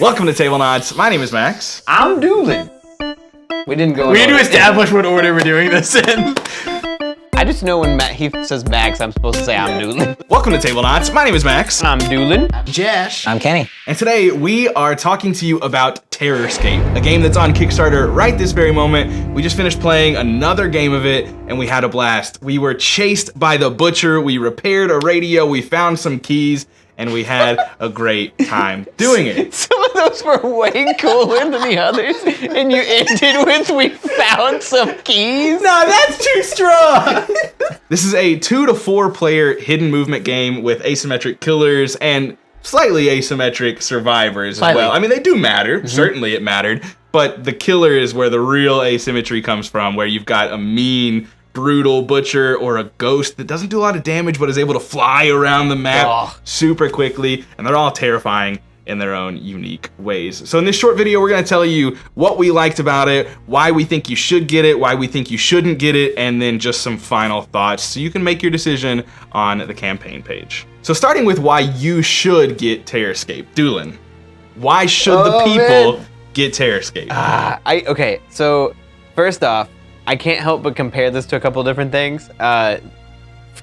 Welcome to Tablenauts. My name is Max. I'm Doolin. We didn't go. We need to establish what order we're doing this in. I just know when he says Max, I'm supposed to say I'm Doolin. Welcome to Tablenauts. My name is Max. I'm Doolin. Josh. I'm Kenny. And today we are talking to you about Terrorscape, a game that's on Kickstarter right this very moment. We just finished playing another game of it and we had a blast. We were chased by the butcher, we repaired a radio, we found some keys, and we had a great time doing it. Some of those were way cooler than the others, and you ended with "we found some keys." No, that's too strong. This is a 2 to 4 player hidden movement game with asymmetric killers and slightly asymmetric survivors as well. I mean, they do matter. Certainly it mattered. But the killer is where the real asymmetry comes from, where you've got a mean, brutal butcher or a ghost that doesn't do a lot of damage but is able to fly around the map super quickly, and they're all terrifying in their own unique ways. So in this short video, we're going to tell you what we liked about it, why we think you should get it, why we think you shouldn't get it, and then just some final thoughts so you can make your decision on the campaign page. So starting with why you should get Terrorscape. Doolin, why should the people get Terrorscape? Okay, so first off, I can't help but compare this to a couple different things.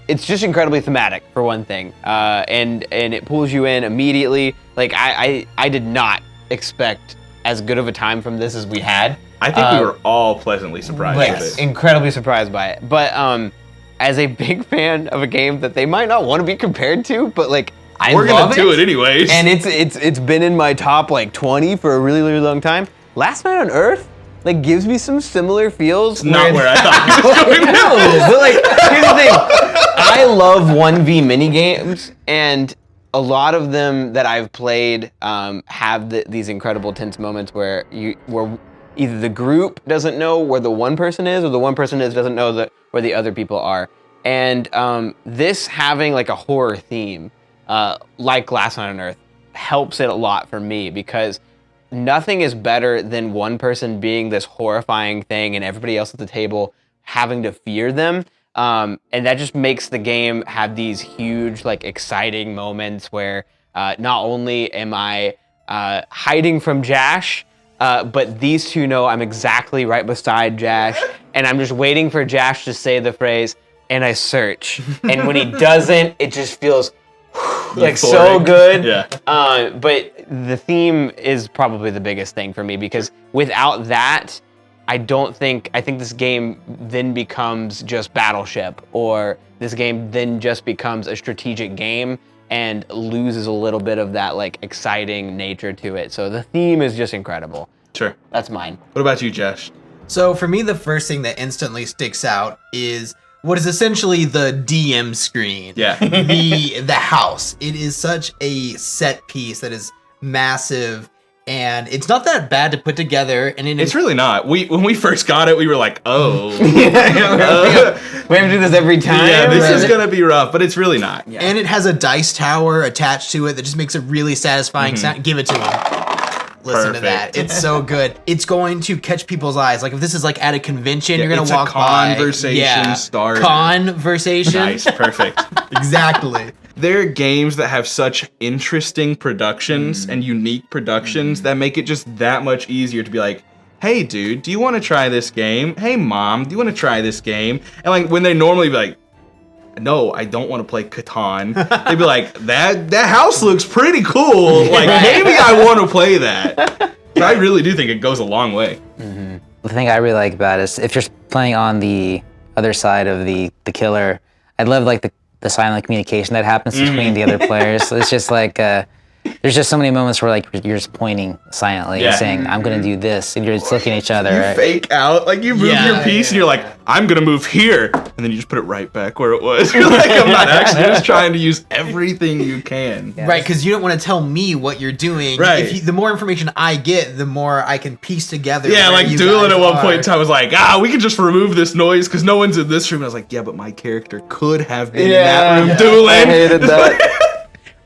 It's just incredibly thematic, for one thing, and it pulls you in immediately. Like, I did not expect as good of a time from this as we had. I think we were all pleasantly surprised with it. Incredibly surprised by it. But as a big fan of a game that they might not want to be compared to, but like, we're gonna do it anyways. And it's been in my top like 20 for a really, really long time. Last Night on Earth like gives me some similar feels. Not where I thought it was going. No, but like, here's the thing. I love 1v mini games, and a lot of them that I've played have these incredible tense moments where either the group doesn't know where the one person is, or the one person doesn't know where the other people are. And this having like a horror theme, like Last Night on Earth, helps it a lot for me, because nothing is better than one person being this horrifying thing and everybody else at the table having to fear them. And that just makes the game have these huge, like, exciting moments where not only am I hiding from Josh, but these two know I'm exactly right beside Josh, and I'm just waiting for Josh to say the phrase, and I search. And when he doesn't, it just feels like so good. Yeah. But the theme is probably the biggest thing for me, because without that, I think this game then becomes just Battleship, or this game then just becomes a strategic game and loses a little bit of that like exciting nature to it. So the theme is just incredible. Sure. That's mine. What about you, Josh? So for me, the first thing that instantly sticks out is what is essentially the DM screen. Yeah. The house. It is such a set piece that is massive, and it's not that bad to put together. And it's really not. When we first got it, we were like, oh. We have to do this every time. Yeah, this is going to be rough, but it's really not. Yeah. And it has a dice tower attached to it that just makes a really satisfying sound. Give it to him. Listen to that. It's so good. It's going to catch people's eyes. Like, if this is like at a convention, you're going to walk by. Conversation starter. Conversation. Nice, perfect. Exactly. There are games that have such interesting productions and unique productions that make it just that much easier to be like, hey, dude, do you want to try this game? Hey, mom, do you want to try this game? And like, when they normally be like, no, I don't want to play Catan, they'd be like, that house looks pretty cool. Like, maybe I want to play that. But I really do think it goes a long way. The thing I really like about it is if you're playing on the other side of the killer, I love like the silent communication that happens between the other players. So it's just like, there's just so many moments where like you're just pointing silently and saying, I'm gonna do this, and you're just looking at each other. You fake out, like you move your piece and you're like, I'm gonna move here, and then you just put it right back where it was. You're like, I'm not actually just trying to use everything you can. Right, because you don't want to tell me what you're doing. Right. The more information I get, the more I can piece together. Yeah, like Doolin at one point in time was like, we can just remove this noise because no one's in this room. And I was like, yeah, but my character could have been in that room, Doolin. I hated that.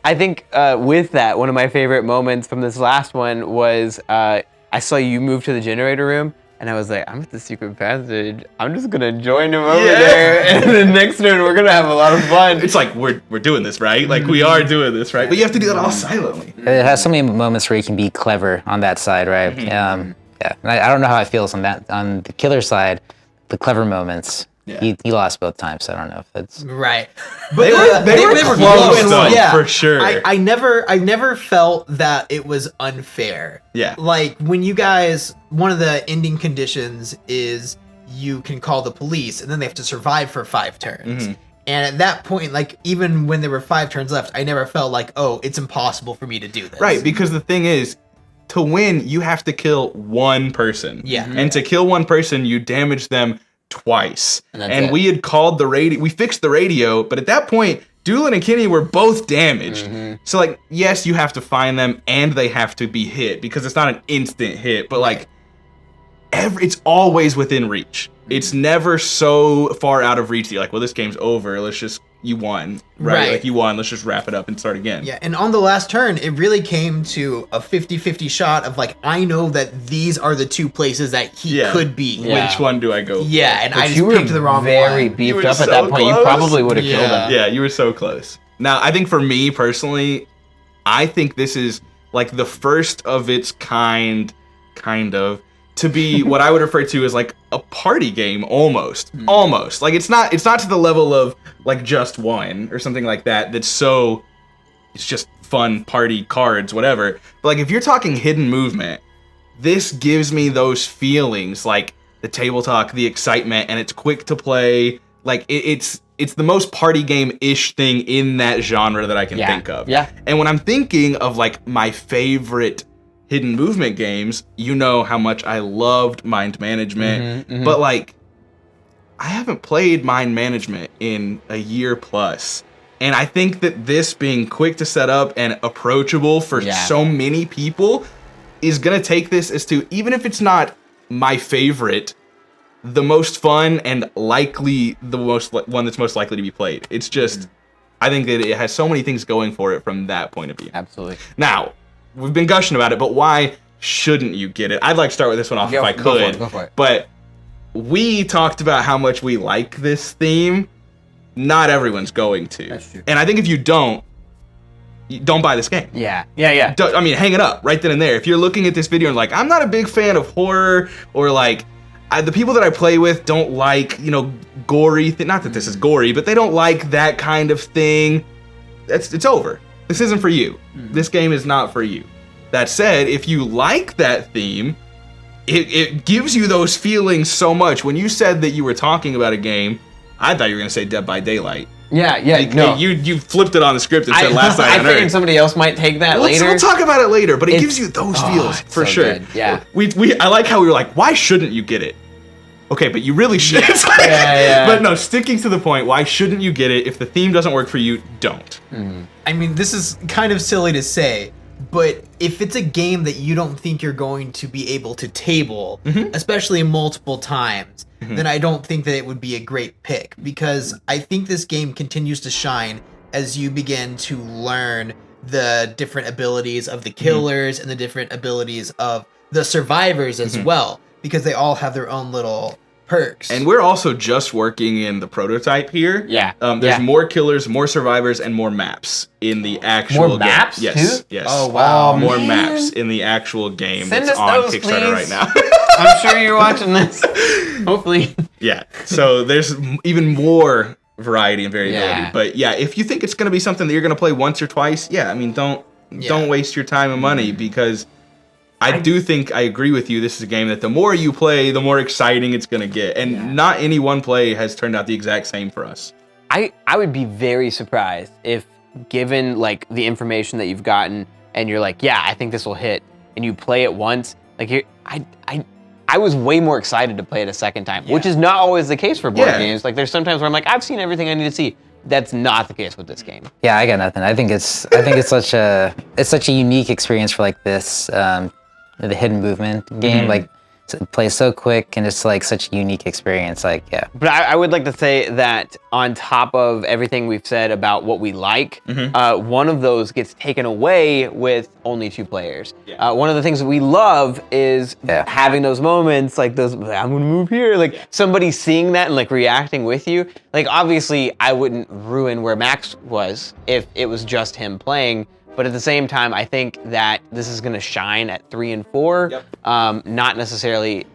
I think with that, one of my favorite moments from this last one was I saw you move to the generator room, And I was like, I'm at the secret passage. I'm just gonna join him over there, and then next turn we're gonna have a lot of fun. It's like we're doing this, right? Like we are doing this, right? But you have to do that all silently. It has so many moments where you can be clever on that side, right? Yeah. I don't know how it feels on the killer side, the clever moments. Yeah. He lost both times, so I don't know if it's Right. They were close, though, for sure. I never felt that it was unfair. Yeah. Like when you guys, one of the ending conditions is you can call the police and then they have to survive for 5 turns. And at that point, like even when there were 5 turns left, I never felt like, oh, it's impossible for me to do this. Right, because the thing is, to win, you have to kill one person. Yeah. And to kill one person, you damage them twice. And we had called the radio, we fixed the radio, but at that point, Doolin and Kenny were both damaged. So like, yes, you have to find them and they have to be hit because it's not an instant hit, but like it's always within reach. It's never so far out of reach that you're like, well, this game's over. You won, right? Like you won. Let's just wrap it up and start again. Yeah, and on the last turn, it really came to a 50-50 shot of like, I know that these are the 2 places that he could be. Which one do I go for? Yeah, and I just you were picked the wrong very one. beefed were up so at that point. You close. probably would have killed him. Yeah, you were so close. Now, I think for me personally, I think this is like the first of its kind of, to be what I would refer to as like a party game almost. Almost. Like it's not to the level of like Just One or something like that it's just fun party cards, whatever. But like if you're talking hidden movement, this gives me those feelings like the table talk, the excitement, and it's quick to play. Like it's the most party game-ish thing in that genre that I can think of. Yeah. And when I'm thinking of like my favorite hidden movement games, you know how much I loved Mind Management, but like I haven't played Mind Management in a year plus. And I think that this being quick to set up and approachable for so many people is gonna take this as to, even if it's not my favorite, the most fun and likely one that's most likely to be played. It's just, I think that it has so many things going for it from that point of view. Absolutely. Now, we've been gushing about it, but why shouldn't you get it? I'd like to start with this one off if I could. Go for it. But we talked about how much we like this theme. Not everyone's going to. That's true. And I think if you don't buy this game. Yeah. I mean, hang it up right then and there. If you're looking at this video and like, I'm not a big fan of horror, or like, the people that I play with don't like, gory, not that this is gory, but they don't like that kind of thing. It's over. This isn't for you. This game is not for you. That said, if you like that theme, it gives you those feelings so much. When you said that you were talking about a game, I thought you were going to say Dead by Daylight. Yeah. No. You flipped it on the script and said Last Night on Earth. I figured somebody else might take that later. We'll talk about it later, but it gives you those feels for so sure. good. Yeah. I like how we were like, why shouldn't you get it? Okay, but you really should. Yeah. But no, sticking to the point, why shouldn't you get it? If the theme doesn't work for you, don't. I mean, this is kind of silly to say, but if it's a game that you don't think you're going to be able to table, especially multiple times, then I don't think that it would be a great pick, because I think this game continues to shine as you begin to learn the different abilities of the killers and the different abilities of the survivors as well, because they all have their own little perks. And we're also just working in the prototype here. Yeah. There's more killers, more survivors, and more maps in the actual game. More maps, Yes. too? Yes. Oh, wow. More man. maps in the actual game Send that's us on those, Kickstarter right please. now. I'm sure you're watching this. Hopefully. Yeah. So there's even more variety and variability. Yeah. But yeah, if you think it's going to be something that you're going to play once or twice, I mean, don't waste your time and money, because I do think I agree with you. This is a game that the more you play, the more exciting it's going to get. And not any one play has turned out the exact same for us. I would be very surprised if, given like the information that you've gotten and you're like, yeah, I think this will hit, and you play it once, like I was way more excited to play it a second time, which is not always the case for board games. Like there's sometimes where I'm like, I've seen everything I need to see. That's not the case with this game. Yeah, I got nothing. I think it's such a unique experience for like this the hidden movement game. Like It plays so quick, and it's like such a unique experience. Like, yeah. But I would like to say that on top of everything we've said about what we like, one of those gets taken away with only 2 players. Yeah. One of the things that we love is having those moments, like those, I'm gonna move here, like somebody seeing that and like reacting with you. Like obviously I wouldn't ruin where Max was if it was just him playing. But at the same time, I think that this is gonna shine at 3 and 4. Yep. Not necessarily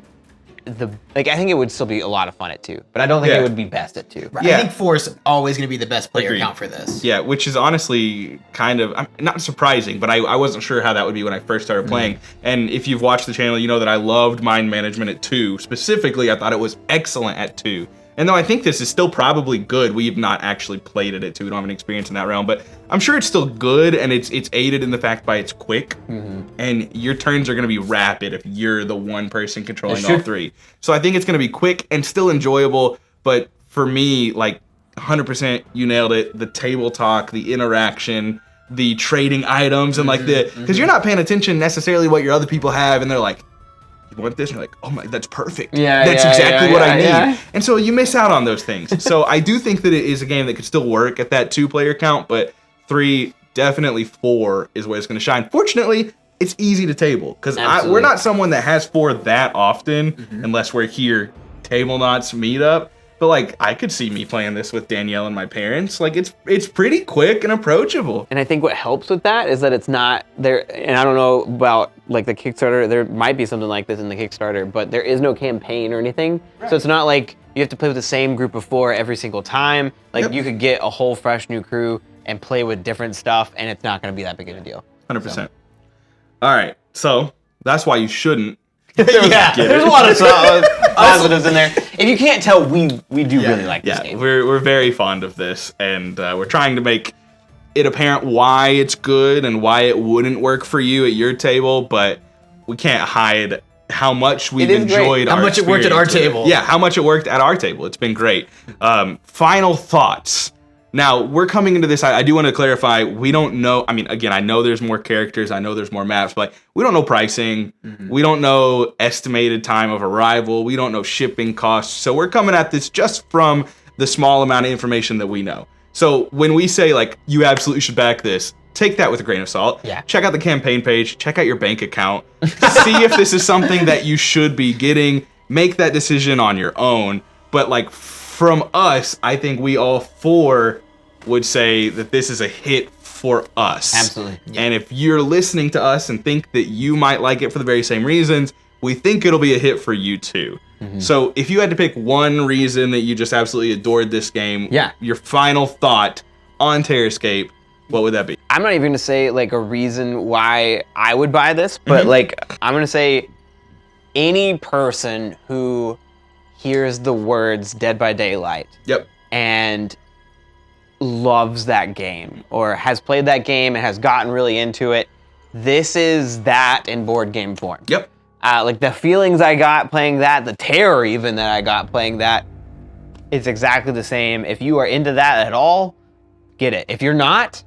I think it would still be a lot of fun at 2, but I don't think it would be best at 2. I think 4 is always going to be the best player Agreed. count for this. Yeah, which is honestly kind of not surprising, but I wasn't sure how that would be when I first started playing. And if you've watched the channel, you know that I loved mind management at 2. Specifically, I thought it was excellent at 2. And though I think this is still probably good, we've not actually played it at 2. We don't have any experience in that realm, but I'm sure it's still good, and it's aided in the fact by it's quick, and your turns are going to be rapid if you're the one person controlling all 3. So I think it's going to be quick and still enjoyable, but for me, like 100%, you nailed it. The table talk, the interaction, the trading items, and like because you're not paying attention necessarily what your other people have, and they're like, you want this? And you're like, oh my, that's perfect. That's exactly what I need. Yeah. And so you miss out on those things. So I do think that it is a game that could still work at that 2-player count, but 3, definitely 4 is where it's going to shine. Fortunately, it's easy to table because we're not someone that has 4 that often unless we're here Tablenauts meetup. But like I could see me playing this with Danielle and my parents. Like it's pretty quick and approachable. And I think what helps with that is that it's not there. And I don't know about like the Kickstarter. There might be something like this in the Kickstarter, but there is no campaign or anything. Right. So it's not like you have to play with the same group of 4 every single time. Like you could get a whole fresh new crew and play with different stuff, and it's not going to be that big of a deal. 100%. So. All right, so that's why you shouldn't. There's a lot of positives in there. If you can't tell, we do really like this game. We're very fond of this, and we're trying to make it apparent why it's good and why it wouldn't work for you at your table, but we can't hide how much we've enjoyed how much it worked at our table. Yeah, how much it worked at our table. It's been great. Final thoughts. Now, we're coming into this, I do want to clarify, we don't know, I mean, again, I know there's more characters, I know there's more maps, but we don't know pricing, we don't know estimated time of arrival, we don't know shipping costs, so we're coming at this just from the small amount of information that we know. So when we say, like, you absolutely should back this, take that with a grain of salt. Yeah. Check out the campaign page, check out your bank account, see if this is something that you should be getting, make that decision on your own, but, like, from us, I think we all 4 would say that this is a hit for us. Absolutely. Yeah. And if you're listening to us and think that you might like it for the very same reasons, we think it'll be a hit for you too. So if you had to pick one reason that you just absolutely adored this game, your final thought on Terrorscape, what would that be? I'm not even gonna say like a reason why I would buy this, but like I'm gonna say any person who hears the words Dead by Daylight and loves that game or has played that game and has gotten really into it, this is that in board game form. Like the feelings I got playing that, the terror even that I got playing that, it's exactly the same. If you are into that at all, get it. If you're not,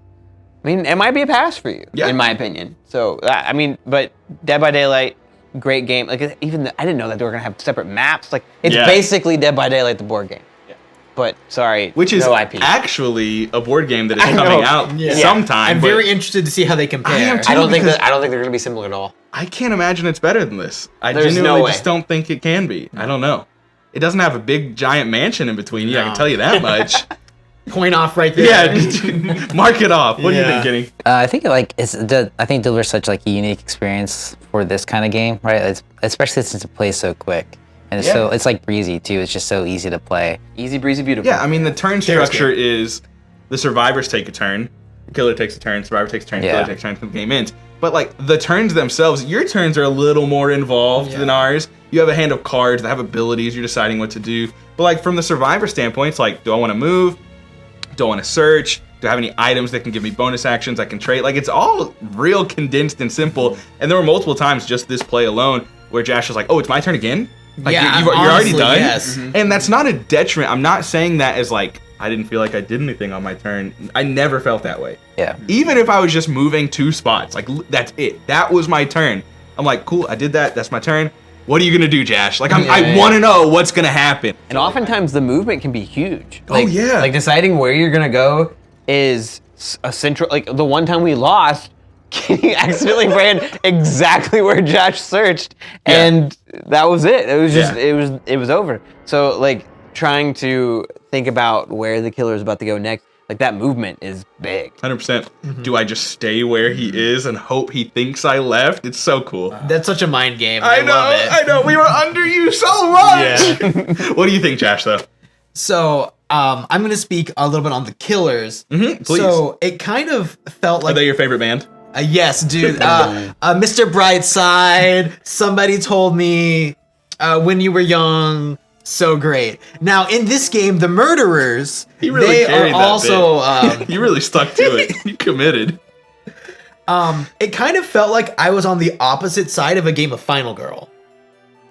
I mean, it might be a pass for you, in my opinion. So, I mean, but Dead by Daylight, great game. Like even I didn't know that they were gonna have separate maps. Like it's basically Dead by Daylight, the board game. But sorry, which is no IP. Actually a board game that is coming out sometime. I'm very interested to see how they compare. I don't think they're gonna be similar at all. I can't imagine it's better than this. I genuinely just don't think it can be. I don't know. It doesn't have a big giant mansion in between you. I can tell you that much. Point off right there. Yeah, mark it off. What do you think, Kenny? I think I think it delivers such like a unique experience for this kind of game, right? Especially since it plays so quick. And it's it's like breezy too. It's just so easy to play. Easy, breezy, beautiful. Yeah, I mean the turn structure is the survivors take a turn, the killer takes a turn, survivor takes a turn, killer takes a turn until the game ends. But like the turns themselves, your turns are a little more involved than ours. You have a hand of cards that have abilities, you're deciding what to do. But like from the survivor standpoint, it's like, do I want to move? Do I want to search? Do I have any items that can give me bonus actions I can trade? Like it's all real condensed and simple. And there were multiple times just this play alone where Josh was like, oh, it's my turn again? Like you're already done? Yes. And that's not a detriment. I'm not saying that as like, I didn't feel like I did anything on my turn. I never felt that way. Yeah. Even if I was just moving 2 spots, like that's it. That was my turn. I'm like, cool, I did that. That's my turn. what are you gonna do, Josh? Like, I want to know what's gonna happen. And oftentimes the movement can be huge. Oh, yeah. Like deciding where you're gonna go is a central. Like the one time we lost, Kenny accidentally ran exactly where Josh searched, and that was it. It was just it was over. So like trying to think about where the killer is about to go next. Like that movement is big. 100%. Do I just stay where he is and hope he thinks I left? It's so cool. That's such a mind game. I love it. I know. We were under you so much. What do you think, Josh, though? So, I'm going to speak a little bit on the killers. Please. So, it kind of felt like... Are they your favorite band? Yes, dude. Mr. Brightside, Somebody Told Me, When You Were Young... So great. Now in this game, the murderers, they are also you really stuck to it. You committed. It kind of felt like I was on the opposite side of a game of Final Girl.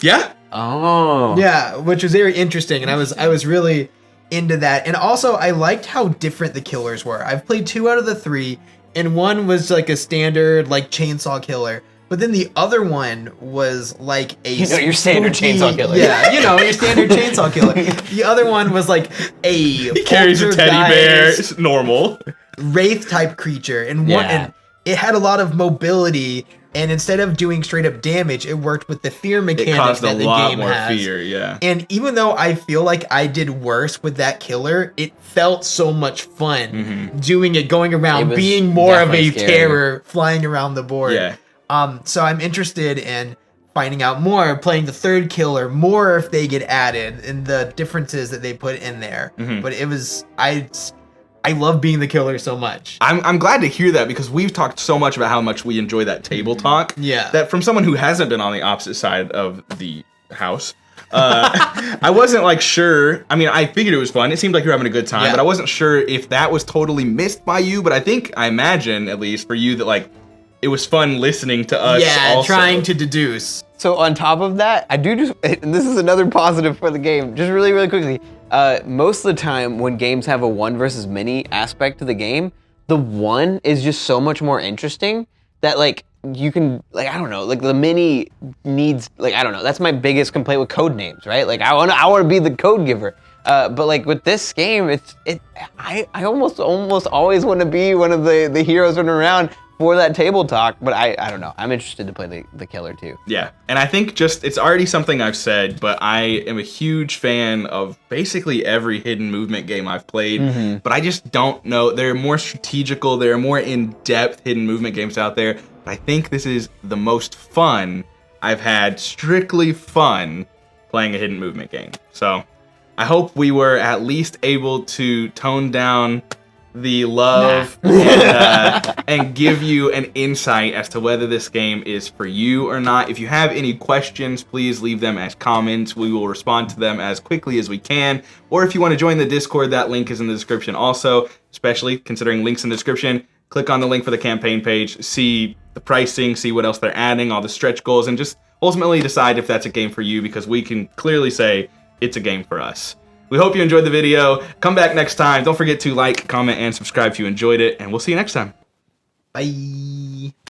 Yeah? Oh. Yeah, which was very interesting, and I was really into that. And also I liked how different the killers were. I've played 2 out of the 3, and one was like a standard like chainsaw killer. But then the other one was like a your standard chainsaw killer. Yeah, your standard chainsaw killer. The other one was like he carries a teddy bear. It's normal. Wraith type creature, and it had a lot of mobility. And instead of doing straight up damage, it worked with the fear mechanics that the game has. Fear, yeah. And even though I feel like I did worse with that killer, it felt so much fun doing it, going around, being more of a terror, flying around the board. Yeah. So I'm interested in finding out more, playing the third killer more if they get added, and the differences that they put in there. But it was I love being the killer so much. I'm glad to hear that, because we've talked so much about how much we enjoy that table talk. Yeah. That from someone who hasn't been on the opposite side of the house, I wasn't like sure. I mean, I figured it was fun. It seemed like you were having a good time, but I wasn't sure if that was totally missed by you. But I imagine, at least for you, that like it was fun listening to us. Yeah, also. trying to deduce. So on top of that, I do just, and this is another positive for the game, just really, really quickly. Most of the time when games have a 1 versus many aspect to the game, the 1 is just so much more interesting that like you can, like, I don't know, like the mini needs, like, I don't know, that's my biggest complaint with code names, right? Like I want to be the code giver. But like with this game, I almost always want to be one of the heroes running around for that table talk, but I don't know. I'm interested to play the killer too. Yeah, and I think it's already something I've said, but I am a huge fan of basically every hidden movement game I've played, but I just don't know. There are more strategical, there are more in-depth hidden movement games out there, but I think this is the most fun I've had, strictly fun, playing a hidden movement game. So I hope we were at least able to tone down the love and give you an insight as to whether this game is for you or not. If you have any questions, please leave them as comments. We will respond to them as quickly as we can. Or if you want to join the Discord, that link is in the description also, especially considering links in the description. Click on the link for the campaign page, see the pricing, see what else they're adding, all the stretch goals, and just ultimately decide if that's a game for you, because we can clearly say it's a game for us. We hope you enjoyed the video. Come back next time. Don't forget to like, comment, and subscribe if you enjoyed it, and we'll see you next time. Bye.